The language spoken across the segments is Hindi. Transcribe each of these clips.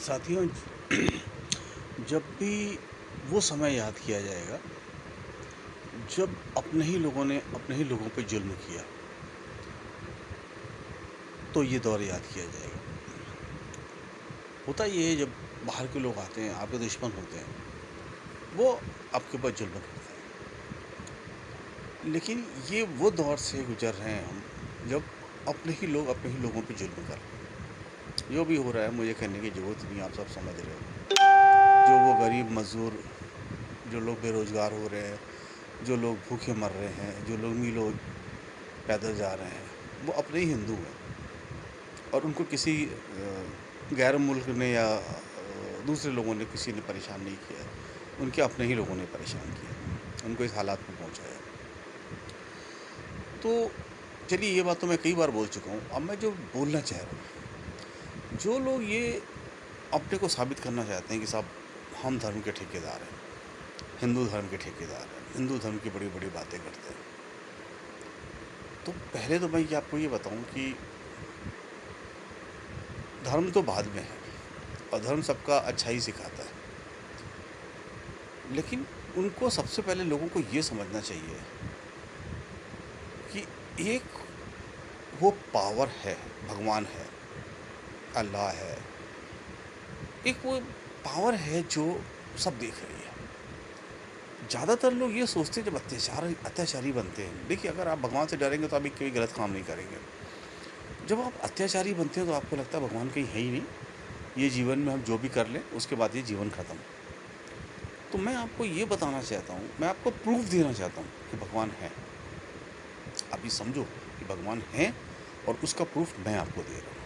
साथियों, जब भी वो समय याद किया जाएगा जब अपने ही लोगों ने अपने ही लोगों पे जुल्म किया, तो ये दौर याद किया जाएगा। होता ये है, जब बाहर के लोग आते हैं, आपके दुश्मन होते हैं, वो आपके ऊपर जुल्म करते हैं। लेकिन ये वो दौर से गुजर रहे हैं हम, जब अपने ही लोग अपने ही लोगों पे जुल्म कर रहे हैं। जो भी हो रहा है मुझे कहने की ज़रूरत नहीं, आप सब समझ रहे हो। जो वो गरीब मज़दूर, जो लोग बेरोज़गार हो रहे हैं, जो लोग भूखे मर रहे हैं, जो लोग मीलों पैदल जा रहे हैं, वो अपने ही हिंदू हैं। और उनको किसी गैर मुल्क ने या दूसरे लोगों ने, किसी ने परेशान नहीं किया। उनके अपने ही लोगों ने परेशान किया, उनको इस हालात में पहुंचाया। तो चलिए, ये बात तो मैं कई बार बोल चुका हूँ। अब मैं जो बोलना चाह रहा हूँ, जो लोग ये अपने को साबित करना चाहते हैं कि साहब हम धर्म के ठेकेदार हैं, हिंदू धर्म के ठेकेदार हैं, हिंदू धर्म की बड़ी बड़ी बातें करते हैं, तो पहले तो मैं आपको ये बताऊं कि धर्म तो बाद में है, और धर्म सबका अच्छा ही सिखाता है। लेकिन उनको सबसे पहले लोगों को ये समझना चाहिए कि एक वो पावर है, भगवान है, अल्लाह है, एक वो पावर है जो सब देख रही है। ज़्यादातर लोग ये सोचते हैं, जब अत्याचारी बनते हैं, देखिए, अगर आप भगवान से डरेंगे तो आप कोई गलत काम नहीं करेंगे। जब आप अत्याचारी बनते हैं तो आपको लगता है भगवान कहीं है ही नहीं, ये जीवन में हम जो भी कर लें उसके बाद ये जीवन ख़त्म। तो मैं आपको ये बताना चाहता हूँ, मैं आपको प्रूफ देना चाहता हूँ कि भगवान है। आप ये समझो कि भगवान है, और उसका प्रूफ मैं आपको दे रहा हूँ।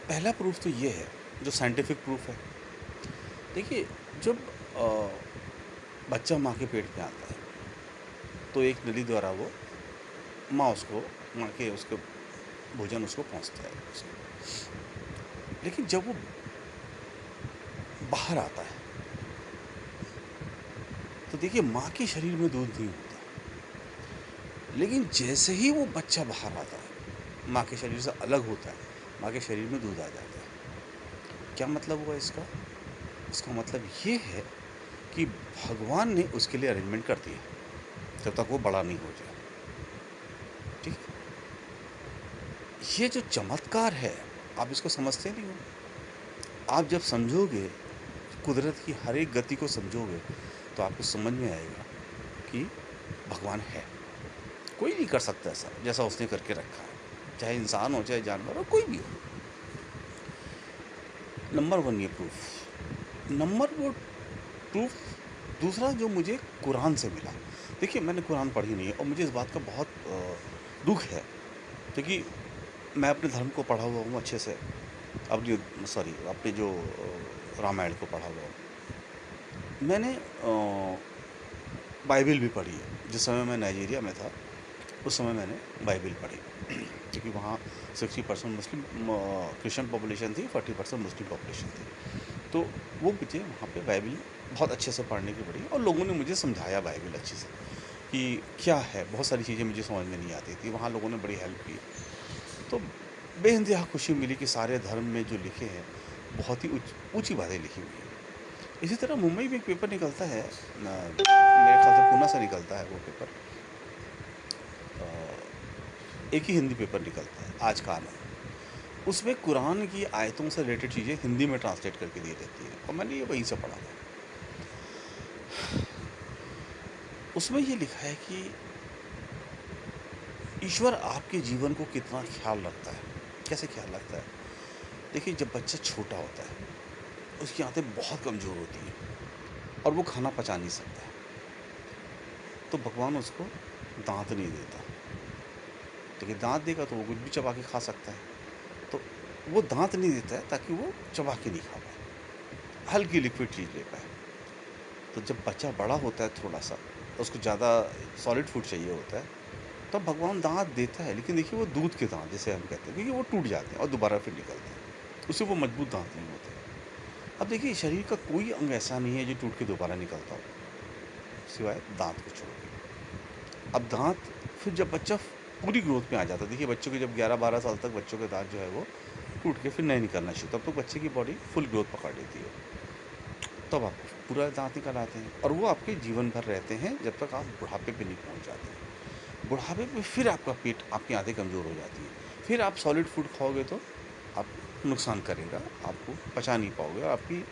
पहला प्रूफ तो ये है, जो साइंटिफिक प्रूफ है। देखिए, जब बच्चा माँ के पेट में आता है, तो एक नली द्वारा वो माँ के उसके भोजन उसको पहुँचता है उसको। लेकिन जब वो बाहर आता है, तो देखिए, माँ के शरीर में दूध नहीं होता। लेकिन जैसे ही वो बच्चा बाहर आता है, माँ के शरीर से अलग होता है, माँ के शरीर में दूध आ जाता है। क्या मतलब हुआ इसका? इसका मतलब ये है कि भगवान ने उसके लिए अरेंजमेंट कर दिया, जब तक वो बड़ा नहीं हो जाए। ठीक है? ये जो चमत्कार है, आप इसको समझते नहीं हो। आप जब समझोगे, कुदरत की हर एक गति को समझोगे, तो आपको समझ में आएगा कि भगवान है। कोई नहीं कर सकता ऐसा जैसा उसने करके रखा है, चाहे इंसान हो, चाहे जानवर हो, कोई भी हो। नंबर वन ये प्रूफ। नंबर वो प्रूफ दूसरा जो मुझे कुरान से मिला। देखिए, मैंने कुरान पढ़ी नहीं है, और मुझे इस बात का बहुत दुख है, क्योंकि मैं अपने धर्म को पढ़ा हुआ हूँ अच्छे से। अपने जो रामायण को पढ़ा हुआ हूँ मैंने। बाइबिल भी पढ़ी है। जिस समय मैं नाइजीरिया में था, उस समय मैंने बाइबिल पढ़ी, क्योंकि वहाँ 60% मुस्लिम क्रिश्चियन पॉपुलेशन थी, 40% मुस्लिम पॉपुलेशन थी। तो वो मुझे वहाँ पे बाइबिल बहुत अच्छे से पढ़ने की पड़ी, और लोगों ने मुझे समझाया बाइबिल अच्छे से कि क्या है। बहुत सारी चीज़ें मुझे समझ में नहीं आती थी, वहाँ लोगों ने बड़ी हेल्प की। तो बेइंतहा खुशी मिली कि सारे धर्म में जो लिखे हैं, बहुत ही ऊँची बातें लिखी हुई हैं। इसी तरह मुंबई में एक पेपर निकलता है, मेरे ख्याल से पूना से निकलता है वो पेपर। एक ही हिंदी पेपर निकलता है, आज का आनंद। उसमें कुरान की आयतों से रिलेटेड चीज़ें हिंदी में ट्रांसलेट करके दी रहती हैं, और मैंने ये वहीं से पढ़ा था। उसमें ये लिखा है कि ईश्वर आपके जीवन को कितना ख्याल रखता है। कैसे ख्याल रखता है? देखिए, जब बच्चा छोटा होता है, उसकी आंतें बहुत कमज़ोर होती हैं, और वो खाना पचा नहीं सकता, तो भगवान उसको दांत नहीं देता। देखिए, दांत देगा तो वो कुछ भी चबा के खा सकता है, तो वो दांत नहीं देता है ताकि वो चबा के नहीं खा पाए, हल्की लिक्विड चीज़ ले पाए। तो जब बच्चा बड़ा होता है थोड़ा सा, उसको ज़्यादा सॉलिड फूड चाहिए होता है, तब भगवान दांत देता है। लेकिन देखिए, वो दूध के दांत जिसे हम कहते हैं, क्योंकि वो टूट जाते हैं और दोबारा फिर निकलते हैं, उससे वो मजबूत दांत नहीं होते। अब देखिए, शरीर का कोई अंग ऐसा नहीं है जो टूट के दोबारा निकलता हो, सिवाय दांत को छोड़ के। अब दांत, फिर जब बच्चा पूरी ग्रोथ में आ जाता है, देखिए, बच्चों के जब 11-12 साल तक बच्चों के दांत जो है वो टूट के फिर नहीं निकलना चाहिए, तब तक बच्चे की बॉडी फुल ग्रोथ पकड़ लेती है। तब आप पूरा दाँत निकल आते हैं और वो आपके जीवन भर रहते हैं जब तक आप बुढ़ापे पे नहीं पहुँच जाते हैं। बुढ़ापे में फिर आपका पेट, आपकी आंतें कमज़ोर हो जाती हैं। फिर आप सॉलिड फूड खाओगे तो आप नुकसान करेगा, आपको पचा नहीं पाओगे और आपकी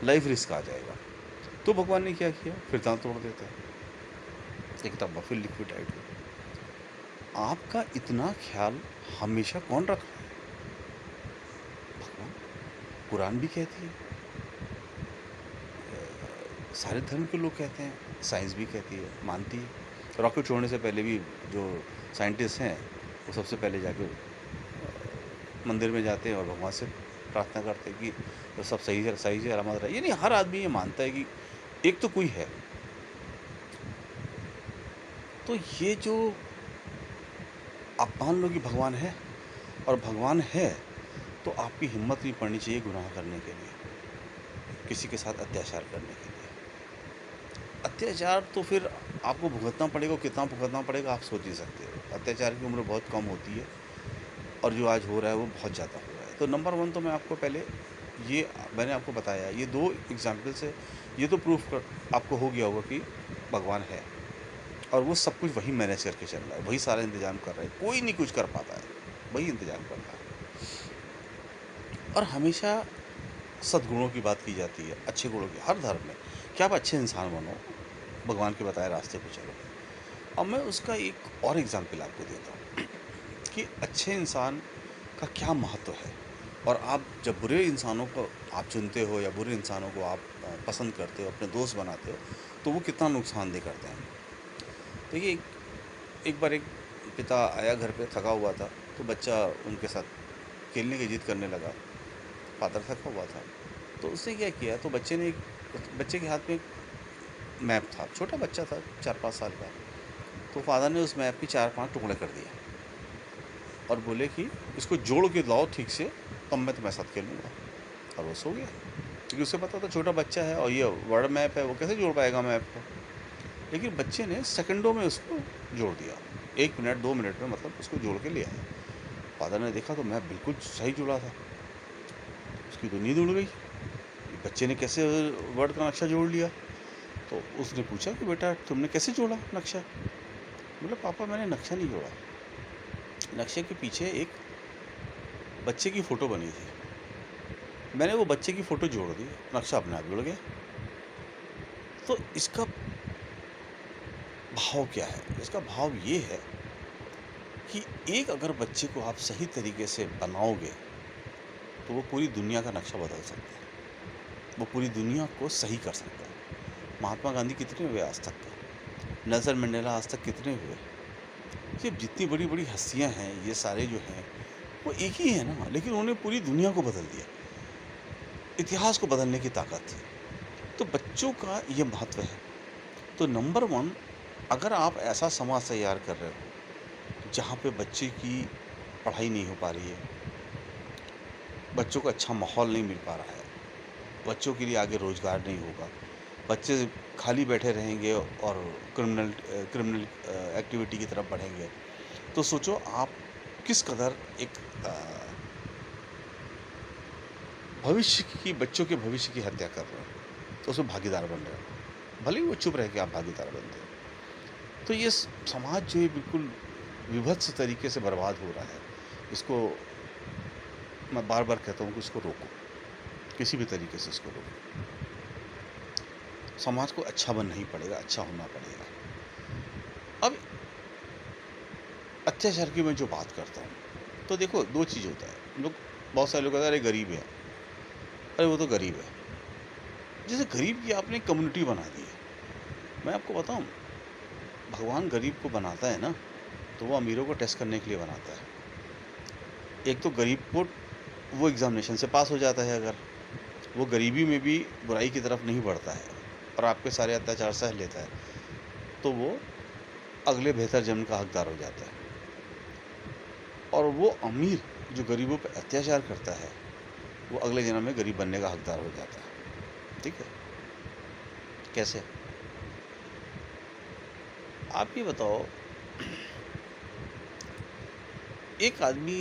लाइफ रिस्क आ जाएगा। तो भगवान ने क्या किया, फिर दाँत तोड़ देता है, एक तब फिर लिक्विड डाइट हो। आपका इतना ख्याल हमेशा कौन रख रहा है? भगवान। कुरान भी कहती है, सारे धर्म के लोग कहते हैं, साइंस भी कहती है, मानती है। रॉकेट छोड़ने से पहले भी जो साइंटिस्ट हैं वो सबसे पहले जाके मंदिर में जाते हैं और भगवान से प्रार्थना करते हैं कि तो सब सही से सलामत रहे। यानी हर आदमी ये मानता है कि एक तो कोई है। तो ये जो आप मान लो कि भगवान है, और भगवान है तो आपकी हिम्मत नहीं पड़नी चाहिए गुनाह करने के लिए, किसी के साथ अत्याचार करने के लिए। अत्याचार तो फिर आपको भुगतना पड़ेगा, कितना भुगतना पड़ेगा आप सोच ही सकते हो। अत्याचार की उम्र बहुत कम होती है और जो आज हो रहा है वो बहुत ज़्यादा हो रहा है। तो नंबर 1 तो मैं आपको पहले ये मैंने आपको बताया, ये 2 एग्ज़ाम्पल से ये तो प्रूफ़ कर आपको हो गया होगा कि भगवान है और वो सब कुछ वही मैनेज करके चल रहा है, वही सारा इंतज़ाम कर रहा है। कोई नहीं कुछ कर पाता है, वही इंतज़ाम कर रहा है। और हमेशा सद्गुणों की बात की जाती है, अच्छे गुणों की, हर धर्म में कि आप अच्छे इंसान बनो, भगवान के बताए रास्ते पे चलो। अब मैं उसका एक और एग्ज़ाम्पल आपको देता हूँ कि अच्छे इंसान का क्या महत्व है, और आप जब बुरे इंसानों को आप चुनते हो या बुरे इंसानों को आप पसंद करते हो, अपने दोस्त बनाते हो, तो वो कितना नुकसानदेह करते हैं। तो ये एक बार एक पिता आया घर पे, थका हुआ था, तो बच्चा उनके साथ खेलने की जिद करने लगा। फादर थका हुआ था, तो उसने क्या किया, तो बच्चे के हाथ में एक मैप था, छोटा बच्चा था 4-5 साल का। तो फादर ने उस मैप के 4-5 टुकड़े कर दिए और बोले कि इसको जोड़ के लाओ ठीक से, तब मैं तुम्हारे साथ खेलूँगा। और वो सो गया, क्योंकि उसे पता था छोटा बच्चा है और ये वर्ल्ड मैप है, वो कैसे जोड़ पाएगा मैप को। लेकिन बच्चे ने सेकंडों में उसको जोड़ दिया, 1 मिनट 2 मिनट में, मतलब उसको जोड़ के ले आया। फादर ने देखा तो मैप बिल्कुल सही जुड़ा था। उसकी तो नींद उड़ गई, बच्चे ने कैसे वर्ल्ड का नक्शा जोड़ लिया। तो उसने पूछा कि बेटा तुमने कैसे जोड़ा नक्शा? बोला पापा मैंने नक्शा नहीं जोड़ा, नक्शे के पीछे एक बच्चे की फ़ोटो बनी थी, मैंने वो बच्चे की फ़ोटो जोड़ दी, नक्शा अपने आप जुड़ गया। तो इसका भाव क्या है? इसका भाव ये है कि एक अगर बच्चे को आप सही तरीके से बनाओगे तो वो पूरी दुनिया का नक्शा बदल सकता है, वो पूरी दुनिया को सही कर सकता है। महात्मा गांधी कितने हुए आज तक? नेल्सन मंडेला आज तक कितने हुए? ये जितनी बड़ी बड़ी हस्तियां हैं, ये सारे जो हैं वो एक ही है ना, लेकिन उन्होंने पूरी दुनिया को बदल दिया, इतिहास को बदलने की ताकत थी। तो बच्चों का ये महत्व है। तो नंबर 1, अगर आप ऐसा समाज तैयार कर रहे हो जहाँ पे बच्चे की पढ़ाई नहीं हो पा रही है, बच्चों को अच्छा माहौल नहीं मिल पा रहा है, बच्चों के लिए आगे रोज़गार नहीं होगा, बच्चे खाली बैठे रहेंगे और क्रिमिनल एक्टिविटी की तरफ बढ़ेंगे, तो सोचो आप किस कदर एक भविष्य की, बच्चों के भविष्य की हत्या कर रहे हो, तो उसमें भागीदार बन रहे हो, भले ही वो चुप रह के आप भागीदार बनते हो। तो ये समाज जो है बिल्कुल विभत्स तरीके से बर्बाद हो रहा है। इसको मैं बार बार कहता हूँ कि इसको रोको, किसी भी तरीके से इसको रोको। समाज को अच्छा बनना ही पड़ेगा, अच्छा होना पड़ेगा। अब अत्याचार की मैं जो बात करता हूँ, तो देखो 2 चीज़ होता है। लोग, बहुत सारे लोग कहते हैं अरे गरीब है, अरे वो तो गरीब है। जैसे गरीब की आपने कम्युनिटी बना दी है। मैं आपको बताऊँ, भगवान गरीब को बनाता है ना, तो वो अमीरों को टेस्ट करने के लिए बनाता है। एक तो गरीब को वो एग्ज़ामिनेशन से पास हो जाता है, अगर वो गरीबी में भी बुराई की तरफ नहीं बढ़ता है और आपके सारे अत्याचार सह लेता है, तो वो अगले बेहतर जन्म का हकदार हो जाता है। और वो अमीर जो गरीबों पे अत्याचार करता है, वो अगले जन्म में गरीब बनने का हकदार हो जाता है। ठीक है? कैसे? आप ये बताओ, एक आदमी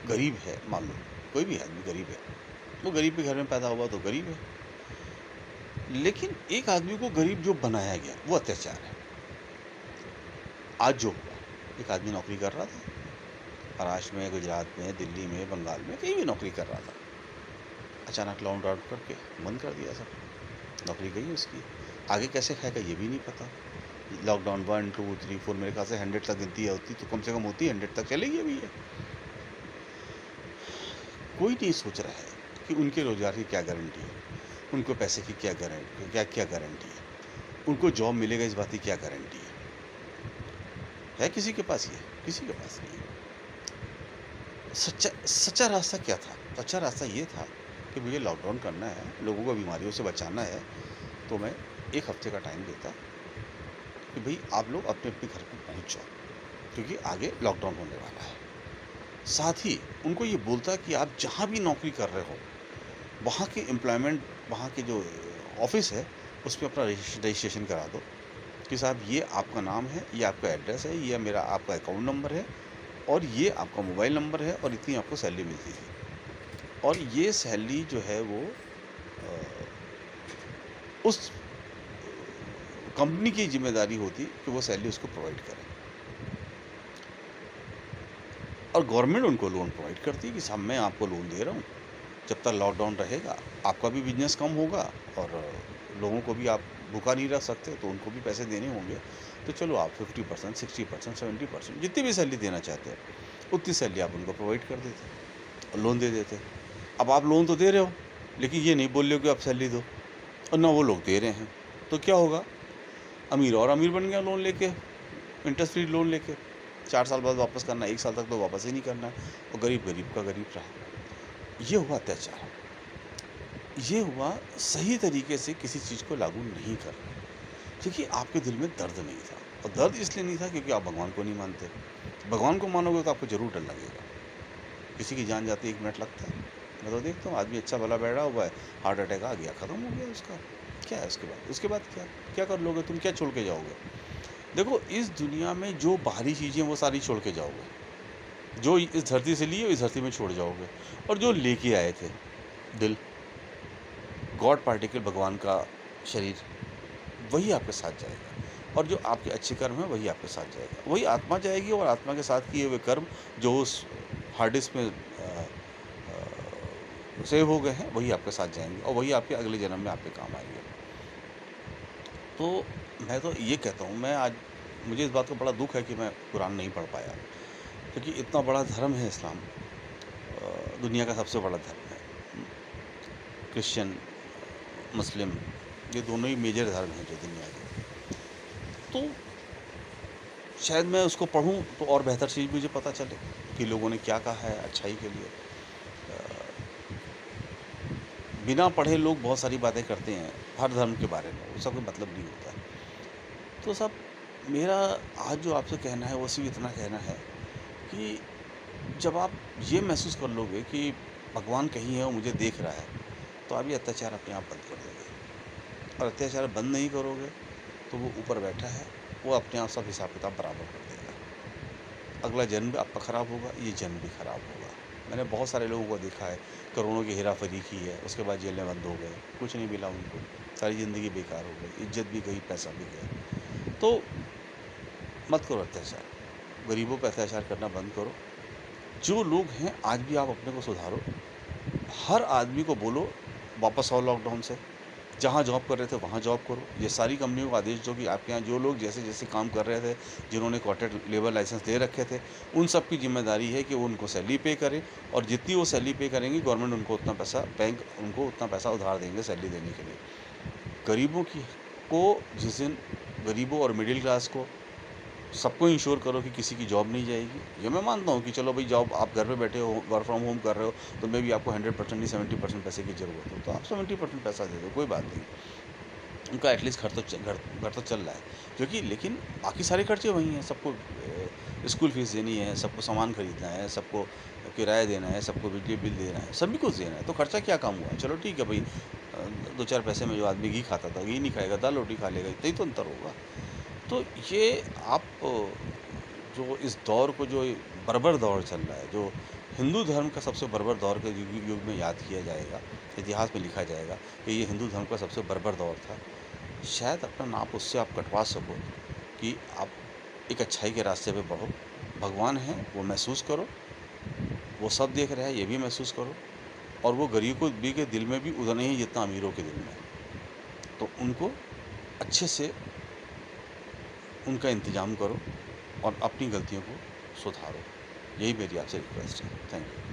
गरीब है मान लो, कोई भी आदमी गरीब है, वो गरीब के घर में पैदा हुआ तो गरीब है। लेकिन एक आदमी को गरीब जो बनाया गया वो अत्याचार है। आज जो हुआ, एक आदमी नौकरी कर रहा था महाराष्ट्र में, गुजरात में, दिल्ली में, बंगाल में, कहीं भी नौकरी कर रहा था, अचानक लॉकडाउन आउट करके बंद कर दिया सब, नौकरी गई उसकी। आगे कैसे खाएगा ये भी नहीं पता। लॉकडाउन 1 2 3 4 मेरे ख्याल से 100 तक गिनती होती तो कम से कम होती, 100 तक चलेगी अभी है। कोई नहीं सोच रहा है कि उनके रोजगार की क्या गारंटी है, उनको पैसे की क्या गारंटी, क्या गारंटी है, उनको जॉब मिलेगा इस बात की क्या गारंटी है किसी के पास? ये किसी के पास नहीं है। सच्चा रास्ता क्या था? सच्चा रास्ता ये था कि मुझे लॉकडाउन करना है, लोगों को बीमारियों से बचाना है, तो मैं 1 हफ्ते का टाइम देता कि भाई आप लोग अपने अपने घर को पहुंच जाओ, क्योंकि आगे लॉकडाउन होने वाला है। साथ ही उनको ये बोलता कि आप जहाँ भी नौकरी कर रहे हो, वहाँ के एम्प्लॉयमेंट, वहाँ के जो ऑफिस है उसमें अपना रजिस्ट्रेशन करा दो कि साहब ये आपका नाम है, ये आपका एड्रेस है, ये मेरा आपका अकाउंट नंबर है और ये आपका मोबाइल नंबर है और इतनी आपको सैलरी मिलती है। और ये सैलरी जो है वो उस कंपनी की जिम्मेदारी होती कि वो सैलरी उसको प्रोवाइड करे, और गवर्नमेंट उनको लोन प्रोवाइड करती है कि साहब मैं आपको लोन दे रहा हूँ, जब तक लॉकडाउन रहेगा आपका भी बिजनेस कम होगा और लोगों को भी आप भूखा नहीं रख सकते, तो उनको भी पैसे देने होंगे, तो चलो आप 50%, 60%, 70% जितनी भी सैलरी देना चाहते हैं उतनी सैलरी आप उनको प्रोवाइड कर देते और लोन दे देते। अब आप लोन तो दे रहे हो, लेकिन ये नहीं बोल रहे हो कि आप सैलरी दो, और ना वो लोग दे रहे हैं, तो क्या होगा? अमीर और अमीर बन गया लोन लेके, इंटरेस्ट फ्री लोन लेके, 4 साल बाद वापस करना, 1 साल तक तो वापस ही नहीं करना है, और गरीब गरीब का गरीब रहा। ये हुआ अत्याचार, ये हुआ सही तरीके से किसी चीज़ को लागू नहीं कर रहे, क्योंकि आपके दिल में दर्द नहीं था, और दर्द इसलिए नहीं था क्योंकि आप भगवान को नहीं मानते। भगवान को मानोगे तो आपको ज़रूर डर लगेगा। किसी की जान जाती 1 मिनट लगता है। मैं तो देखता हूँ आदमी अच्छा भला बैठा हुआ है, हार्ट अटैक आ गया, ख़त्म हो गया उसका। क्या है उसके बाद क्या क्या कर लोगे तुम? क्या छोड़ के जाओगे? देखो, इस दुनिया में जो बाहरी चीज़ें वो सारी छोड़ के जाओगे, जो इस धरती से लिए इस धरती में छोड़ जाओगे, और जो लेके आए थे दिल, गॉड पार्टिकल, भगवान का शरीर, वही आपके साथ जाएगा, और जो आपके अच्छे कर्म हैं वही आपके साथ जाएगा, वही आत्मा जाएगी, और आत्मा के साथ किए हुए कर्म जो उस हार्ड डिस्क में सेव हो गए हैं वही आपके साथ जाएंगे, और वही आपके अगले जन्म में आपके काम आएंगे। तो मैं तो ये कहता हूँ, मुझे इस बात का बड़ा दुख है कि मैं कुरान नहीं पढ़ पाया, क्योंकि इतना बड़ा धर्म है इस्लाम, दुनिया का सबसे बड़ा धर्म है। क्रिश्चियन, मुस्लिम, ये दोनों ही मेजर धर्म हैं जो दुनिया के। तो शायद मैं उसको पढ़ूं तो और बेहतर चीज़ मुझे पता चले कि लोगों ने क्या कहा है अच्छाई के लिए। बिना पढ़े लोग बहुत सारी बातें करते हैं हर धर्म के बारे में, उसका कोई मतलब नहीं होता है। तो सब मेरा आज जो आपसे कहना है वो सिर्फ इतना कहना है कि जब आप ये महसूस कर लोगे कि भगवान कहीं है और मुझे देख रहा है, तो आप ये अत्याचार अपने आप बंद कर दोगे, और अत्याचार बंद नहीं करोगे तो वो ऊपर बैठा है, वो अपने आप सब हिसाब किताब बराबर कर देगा। अगला जन्म भी आपका ख़राब होगा, ये जन्म भी ख़राब होगा। मैंने बहुत सारे लोगों को देखा है, करोड़ों की हेराफेरी की है, उसके बाद जेलें बंद हो गए, कुछ नहीं मिला उनको, सारी ज़िंदगी बेकार हो गई, इज्जत भी गई, पैसा भी गया। तो मत करो अत्याचार, गरीबों पर अत्याचार करना बंद करो। जो लोग हैं आज भी आप अपने को सुधारो, हर आदमी को बोलो वापस आओ लॉकडाउन से, जहाँ जॉब कर रहे थे वहाँ जॉब करो। ये सारी कंपनियों को आदेश दो कि आपके यहाँ जो लोग जैसे जैसे काम कर रहे थे, जिन्होंने क्वार्टर लेबर लाइसेंस ले रखे थे, उन सब की जिम्मेदारी है कि वो उनको सैलरी पे करें, और जितनी वो सैलरी पे करेंगे गवर्नमेंट उनको उतना पैसा, बैंक उनको उतना पैसा उधार देंगे सैलरी देने के लिए। गरीबों की को जिस दिन गरीबों और मिडिल क्लास को सबको इंश्योर करो कि किसी की जॉब नहीं जाएगी। ये मैं मानता हूँ कि चलो भाई जॉब, आप घर पे बैठे हो, वर्क फ्रॉम होम कर रहे हो, तो मे भी आपको 100% नहीं 70% पैसे की ज़रूरत हो, तो आप 70% पैसा दे दो, कोई बात नहीं। उनका एटलीस्ट घर तो चल रहा है, क्योंकि लेकिन बाकी सारे खर्चे वही हैं। सबको स्कूल फीस देनी है, सबको सामान खरीदना है, सबको किराया देना है, सबको बिजली बिल देना है, सभी कुछ देना है, तो खर्चा क्या कम हुआ? चलो ठीक है भाई, 2-4 पैसे में जो आदमी घी खाता था घी नहीं खाएगा, दाल रोटी खा लेगा, इतना ही तो अंतर होगा। तो ये आप जो इस दौर को, जो बर्बर दौर चल रहा है, जो हिंदू धर्म का सबसे बर्बर दौर के युग में याद किया जाएगा, इतिहास में लिखा जाएगा कि ये हिंदू धर्म का सबसे बर्बर दौर था। शायद अपना नाप उससे आप कटवा सको कि आप एक अच्छाई के रास्ते पे बढ़ो। भगवान हैं वो महसूस करो, वो सब देख रहा है ये भी महसूस करो, और वो गरीबों भी के दिल में भी उतना ही जितना अमीरों के दिल में है। तो उनको अच्छे से उनका इंतज़ाम करो और अपनी गलतियों को सुधारो। यही मेरी आपसे रिक्वेस्ट है। Thank you.